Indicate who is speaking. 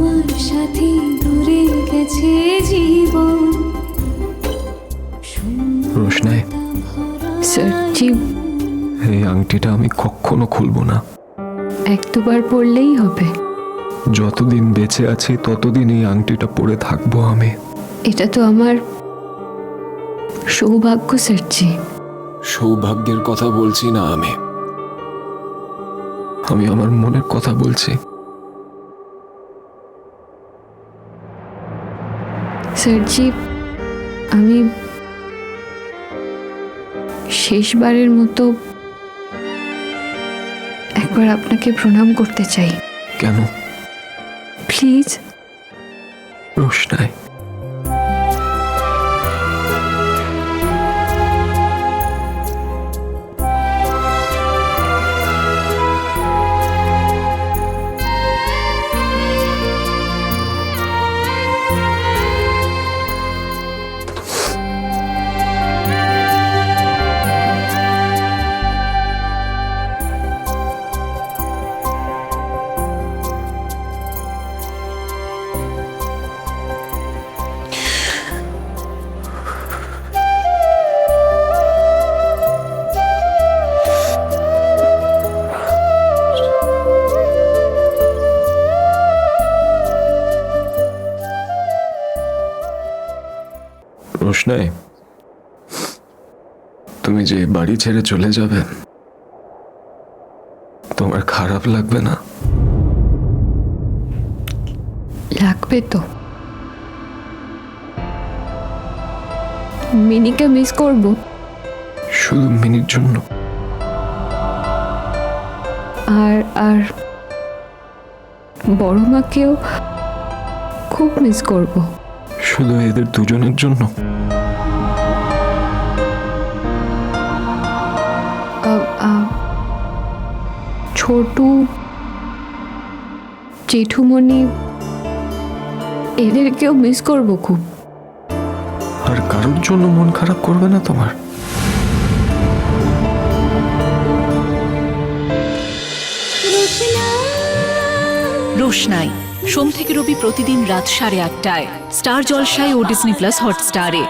Speaker 1: তোমার সাথে দূরে গেছে জীবন।
Speaker 2: রোশনাই,
Speaker 3: স্যার জি,
Speaker 2: এই আংটিটা আমি কখনো খুলবো না।
Speaker 3: এক দুবার পড়লেই হবে।
Speaker 2: যতদিন বেঁচে আছি ততদিন এই আংটিটা পরে থাকবো আমি।
Speaker 3: এটা তো আমার সৌভাগ্য স্যার জি।
Speaker 2: সৌভাগ্যের কথা বলছি না আমি, আমি আমার মনের কথা বলছি।
Speaker 3: স্যার জি, আমি শেষবারের মতো একবার আপনাকে প্রণাম করতে চাই।
Speaker 2: কেন?
Speaker 3: প্লিজ।
Speaker 2: রোশনাই, রোশনাই, তুমি যে বাড়ি ছেড়ে চলে যাবে, তোমার খারাপ লাগবে না?
Speaker 3: লাগবে তো। মিনিকে মিস করব।
Speaker 2: শুধু মিনিট জন্য?
Speaker 3: আর আর বড় মাকেও খুব মিস করব।
Speaker 2: শুধু এদের দুজনের জন্য?
Speaker 3: ছোটু, জেঠুমণি, এদেরকেও মিস করব খুব।
Speaker 2: আর কারোর জন্য মন খারাপ করবে না তোমার?
Speaker 4: রোশনাই সোম থেকে রবি প্রতিদিন রাত 8:30টায় স্টার জলসায় ও ডিজনি প্লাস হটস্টারে।